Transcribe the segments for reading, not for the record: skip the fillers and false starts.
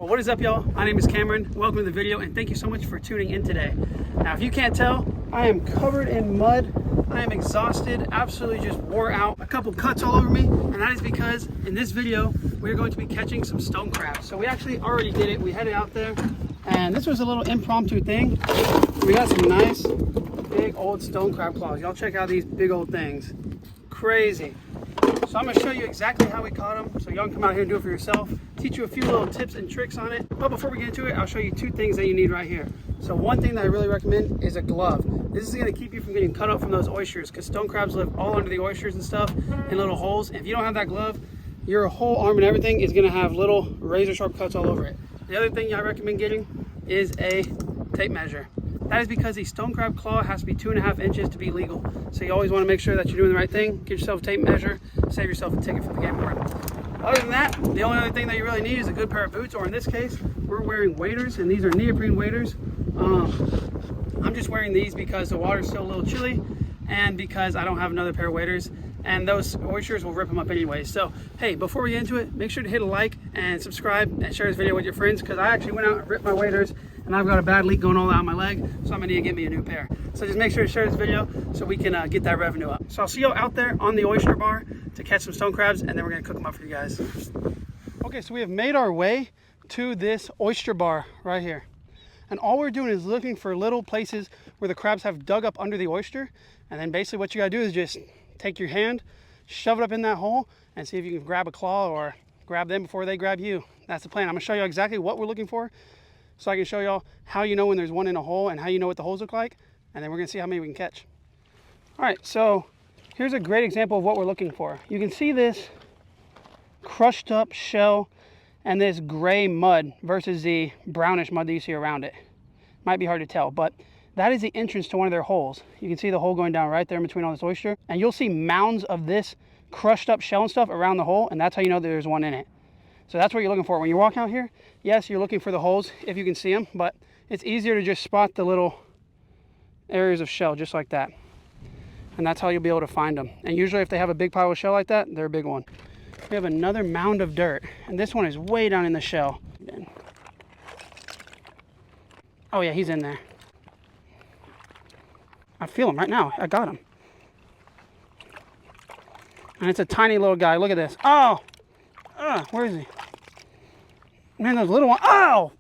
Well, what is up, y'all? My name is Cameron. Welcome to the video, and thank you so much for tuning in today. Now, if you can't tell, I am covered in mud. I am exhausted, absolutely just wore out. A couple cuts all over me, and that is because in this video, we're going to be catching some stone crabs. So we actually already did it. We headed out there, and this was a little impromptu thing. We got some nice, big old stone crab claws. Y'all check out these big old things. Crazy. So I'm gonna show you exactly how we caught them, so y'all can come out here and do it for yourself. Teach you a few little tips and tricks on it. But before we get into it, I'll show you two things that you need right here. So one thing that I really recommend is a glove. This is gonna keep you from getting cut up from those oysters, because stone crabs live all under the oysters and stuff in little holes. And if you don't have that glove, your whole arm and everything is gonna have little razor sharp cuts all over it. The other thing I recommend getting is a tape measure. That is because the stone crab claw has to be 2.5 inches to be legal. So you always want to make sure that you're doing the right thing. Get yourself a tape measure, save yourself a ticket for the game warden. Other than that, the only other thing that you really need is a good pair of boots, or in this case, we're wearing waders, and these are neoprene waders. I'm just wearing these because the water's still a little chilly, and because I don't have another pair of waders, and those oysters will rip them up anyway. So, hey, before we get into it, make sure to hit a like and subscribe and share this video with your friends, because I actually went out and ripped my waders, and I've got a bad leak going all out my leg, so I'm gonna need to get me a new pair. So just make sure to share this video so we can get that revenue up. So I'll see you out there on the oyster bar to catch some stone crabs, and then we're gonna cook them up for you guys. Okay, so we have made our way to this oyster bar right here. And all we're doing is looking for little places where the crabs have dug up under the oyster. And then basically what you gotta do is just take your hand, shove it up in that hole, and see if you can grab a claw or grab them before they grab you. That's the plan. I'm gonna show you exactly what we're looking for, so I can show y'all how you know when there's one in a hole and how you know what the holes look like. And then we're gonna see how many we can catch. All right, so here's a great example of what we're looking for. You can see this crushed up shell and this gray mud versus the brownish mud that you see around it. Might be hard to tell, but that is the entrance to one of their holes. You can see the hole going down right there in between all this oyster, and you'll see mounds of this crushed up shell and stuff around the hole, and that's how you know that there's one in it. So that's what you're looking for when you walk out here. Yes, you're looking for the holes if you can see them, but it's easier to just spot the little areas of shell just like that. And that's how you'll be able to find them. And usually if they have a big pile of shell like that, they're a big one. We have another mound of dirt, and this one is way down in the shell. Oh yeah, he's in there. I feel him right now. I got him. And it's a tiny little guy. Look at this. Oh! Where is he? Man, those little ones. Oh!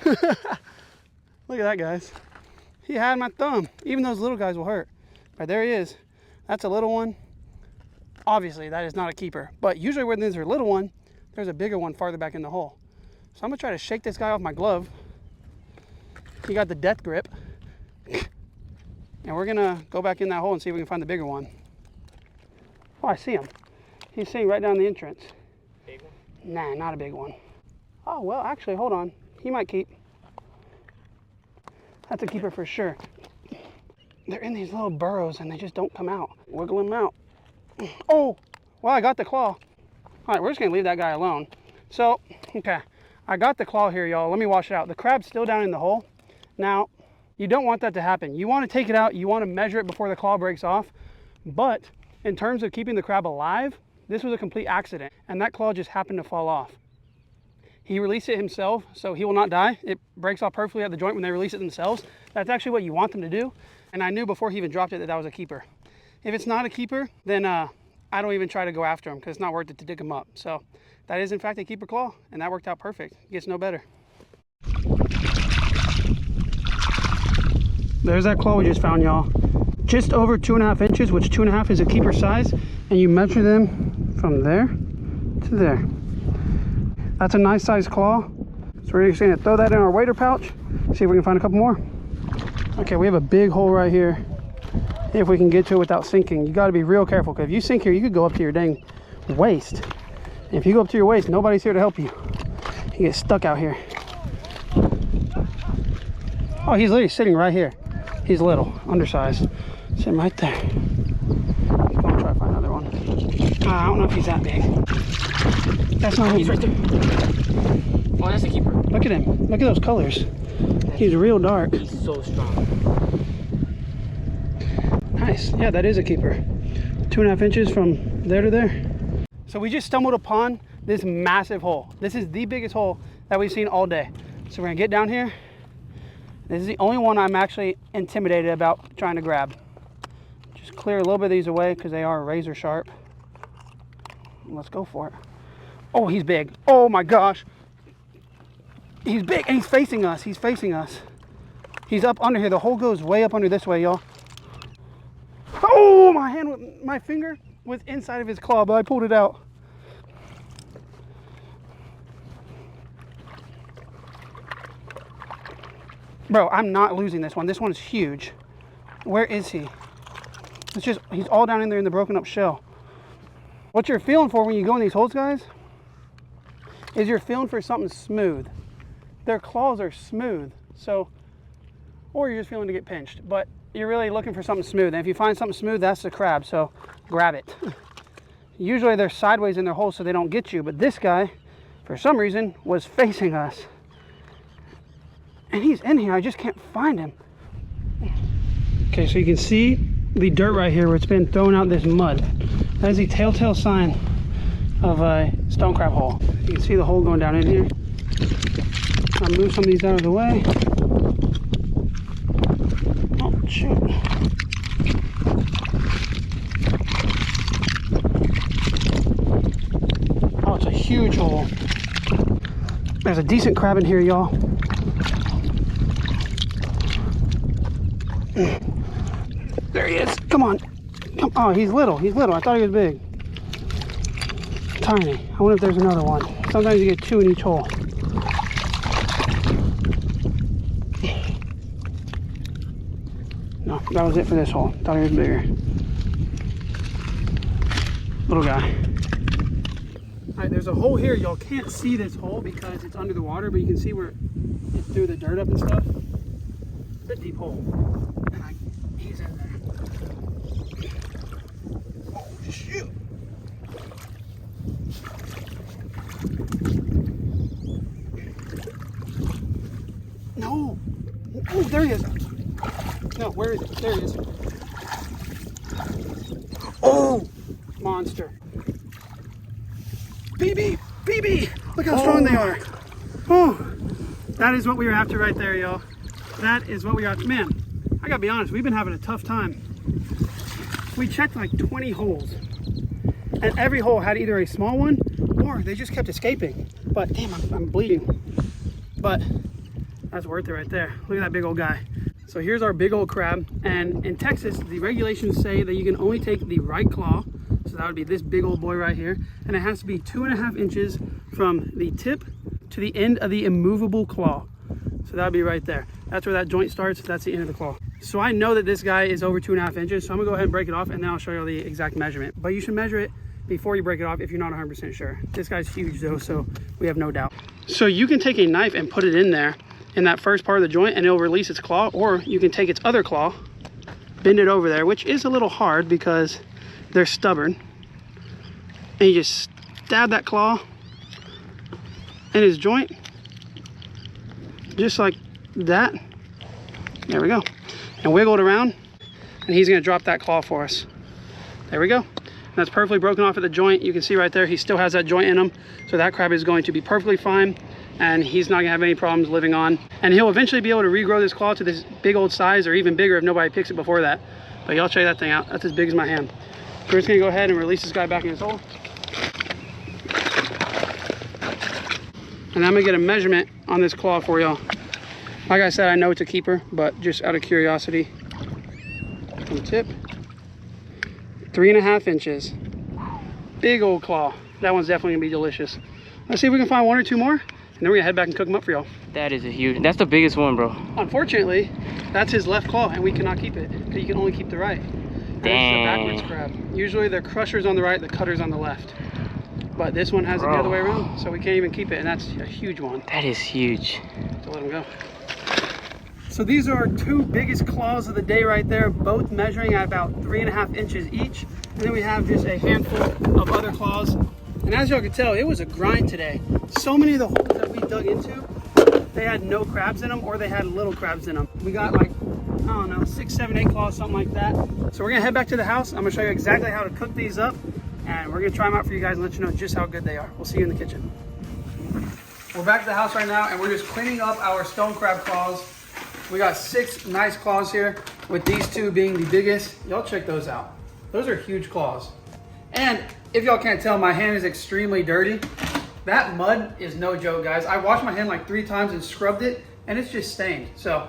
Look at that, guys. He had my thumb. Even those little guys will hurt. Right, there he is. That's a little one. Obviously, that is not a keeper. But usually when there's a little one, there's a bigger one farther back in the hole. So I'm going to try to shake this guy off my glove. He got the death grip. And we're going to go back in that hole and see if we can find the bigger one. Oh, I see him. He's sitting right down the entrance. Big one? Nah, not a big one. Oh, well, actually, hold on. He might keep. That's a keeper for sure. They're in these little burrows and they just don't come out. Wiggle them out. Oh, well, I got the claw. All right, we're just going to leave that guy alone. So, okay, I got the claw here, y'all. Let me wash it out. The crab's still down in the hole. Now, you don't want that to happen. You want to take it out. You want to measure it before the claw breaks off. But in terms of keeping the crab alive, this was a complete accident. And that claw just happened to fall off. He released it himself, so he will not die. It breaks off perfectly at the joint when they release it themselves. That's actually what you want them to do. And I knew before he even dropped it that that was a keeper. If it's not a keeper, then I don't even try to go after him, because it's not worth it to dig him up. So that is in fact a keeper claw, and that worked out perfect. It gets no better. There's that claw we just found, y'all. Just over 2.5 inches, which 2.5 is a keeper size, and you measure them from there to there. That's a nice size claw. So we're just gonna throw that in our wader pouch, see if we can find a couple more. Okay, we have a big hole right here. If we can get to it without sinking. You gotta be real careful, because if you sink here, you could go up to your dang waist. And if you go up to your waist, nobody's here to help you. You get stuck out here. Oh, he's literally sitting right here. He's little, undersized. Sitting right there. I'm gonna try to find another one. I don't know if he's that big. That's not him. He's right there. Oh, that's a keeper. Look at him. Look at those colors. He's real dark. He's so strong. Nice. Yeah, that is a keeper. 2.5 inches from there to there. So we just stumbled upon this massive hole. This is the biggest hole that we've seen all day. So we're gonna get down here. This is the only one I'm actually intimidated about trying to grab. Just clear a little bit of these away because they are razor sharp. Let's go for it. Oh, he's big. Oh my gosh. He's big and he's facing us. He's facing us. He's up under here. The hole goes way up under this way, y'all. Oh, my finger was inside of his claw, but I pulled it out. Bro, I'm not losing this one. This one is huge. Where is he? It's just, he's all down in there in the broken up shell. What you're feeling for when you go in these holes, guys, is you're feeling for something smooth. Their claws are smooth, so, or you're just feeling to get pinched, but you're really looking for something smooth. And if you find something smooth, that's the crab, so grab it. Usually they're sideways in their hole so they don't get you, but this guy, for some reason, was facing us. And he's in here, I just can't find him. Okay, so you can see the dirt right here where it's been thrown out this mud. That is the telltale sign of a stone crab hole. You can see the hole going down in here. I'll move some of these out of the way. Oh, shoot. Oh, it's a huge hole. There's a decent crab in here, y'all. There he is. Come on. Oh, he's little. He's little. I thought he was big. Tiny. I wonder if there's another one. Sometimes you get two in each hole. No, that was it for this hole. Thought he was bigger. Little guy. Alright, there's a hole here. Y'all can't see this hole because it's under the water, but you can see where it threw the dirt up and stuff. It's a deep hole. And he's in there. Oh, shoot. No. Oh, there he is. No, where is it? There he is. Oh, monster. BB, BB. Look how strong they are. Oh, that is what we were after right there, y'all. That is what we got. Man, I gotta be honest, we've been having a tough time. We checked like 20 holes, and every hole had either a small one or they just kept escaping. But damn, I'm bleeding. But that's worth it right there. Look at that big old guy. So here's our big old crab, and in Texas, the regulations say that you can only take the right claw, so that would be this big old boy right here, and it has to be 2.5 inches from the tip to the end of the immovable claw. So that would be right there. That's where that joint starts, that's the end of the claw. So I know that this guy is over 2.5 inches, so I'm gonna go ahead and break it off, and then I'll show you the exact measurement. But you should measure it before you break it off if you're not 100% sure. This guy's huge though, so we have no doubt. So you can take a knife and put it in there, in that first part of the joint, and it'll release its claw, or you can take its other claw, bend it over there, which is a little hard because they're stubborn, and you just stab that claw in his joint, just like that. There we go. And wiggle it around, and he's gonna drop that claw for us. There we go. And that's perfectly broken off at the joint. You can see right there, he still has that joint in him, so that crab is going to be perfectly fine, and he's not gonna have any problems living on. And he'll eventually be able to regrow this claw to this big old size, or even bigger if nobody picks it before that. But y'all check that thing out. That's as big as my hand. We're just gonna go ahead and release this guy back in his hole. And I'm gonna get a measurement on this claw for y'all. Like I said, I know it's a keeper, but just out of curiosity. From the tip, 3.5 inches. Big old claw. That one's definitely gonna be delicious. Let's see if we can find one or two more, and then we're gonna head back and cook them up for y'all. That is a huge, that's the biggest one, bro. Unfortunately, that's his left claw, and we cannot keep it, because you can only keep the right. And this is a backwards crab. Usually the crusher's on the right, the cutter's on the left. But this one has it the other way around, so we can't even keep it, and that's a huge one. That is huge. So let him go. So these are our two biggest claws of the day right there, both measuring at about 3.5 inches each. And then we have just a handful of other claws. And as y'all can tell, it was a grind today. So many of the holes that we dug into, they had no crabs in them, or they had little crabs in them. We got like, I don't know, 6, 7, 8 claws, something like that. So we're gonna head back to the house. I'm gonna show you exactly how to cook these up, and we're gonna try them out for you guys and let you know just how good they are. We'll see you in the kitchen. We're back at the house right now and we're just cleaning up our stone crab claws. We got 6 nice claws here, with these 2 being the biggest. Y'all check those out. Those are huge claws. And if y'all can't tell, my hand is extremely dirty. That mud is no joke, guys. I washed my hand like 3 times and scrubbed it, and it's just stained. So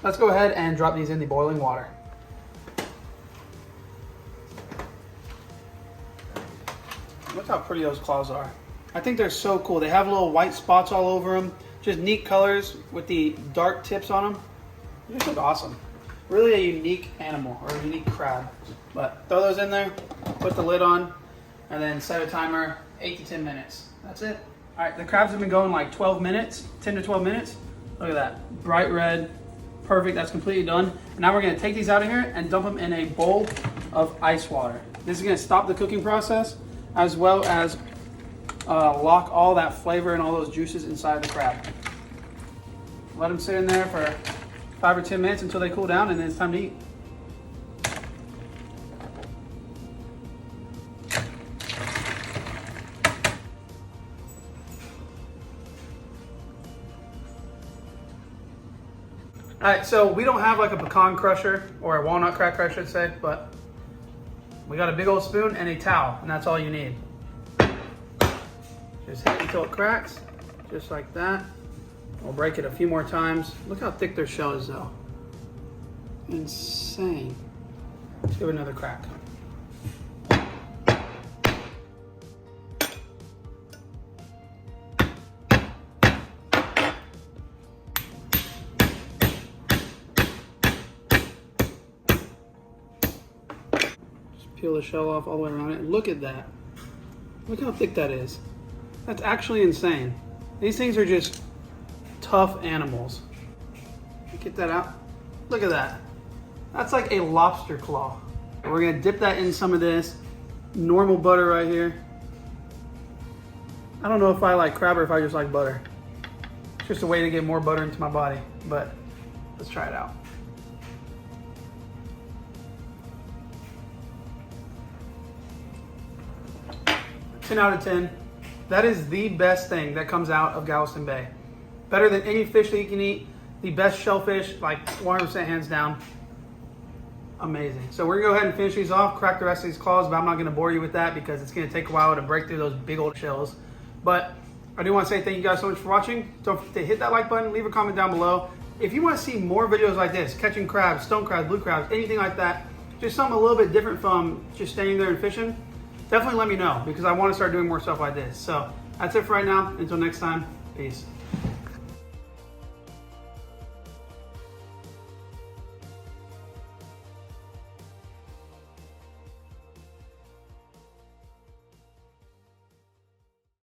let's go ahead and drop these in the boiling water. Look how pretty those claws are. I think they're so cool. They have little white spots all over them. Just neat colors with the dark tips on them. They just look awesome. Really a unique animal, or a unique crab. But throw those in there, put the lid on, and then set a timer, 8 to 10 minutes. That's it. All right, the crabs have been going like 12 minutes, 10 to 12 minutes. Look at that, bright red, perfect, that's completely done. And now we're gonna take these out of here and dump them in a bowl of ice water. This is gonna stop the cooking process, as well as lock all that flavor and all those juices inside the crab. Let them sit in there for 5 or 10 minutes until they cool down, and then it's time to eat. All right, so we don't have like a pecan crusher or a walnut cracker, I should say, but we got a big old spoon and a towel, and that's all you need. Just hit it until it cracks, just like that. We'll break it a few more times. Look how thick their shell is though. Insane. Let's give it another crack. Just peel the shell off all the way around it. Look at that. Look how thick that is. That's actually insane. These things are just tough animals. Get that out. Look at that. That's like a lobster claw. We're gonna dip that in some of this normal butter right here. I don't know if I like crab or if I just like butter. It's just a way to get more butter into my body, but let's try it out. Ten out of 10. That is the best thing that comes out of Galveston Bay. Better than any fish that you can eat. The best shellfish, like 100% hands down. Amazing. So we're gonna go ahead and finish these off, crack the rest of these claws, but I'm not gonna bore you with that because it's gonna take a while to break through those big old shells. But I do wanna say thank you guys so much for watching. Don't forget to hit that like button, leave a comment down below. If you wanna see more videos like this, catching crabs, stone crabs, blue crabs, anything like that, just something a little bit different from just standing there and fishing, definitely let me know because I wanna start doing more stuff like this. So that's it for right now. Until next time, peace.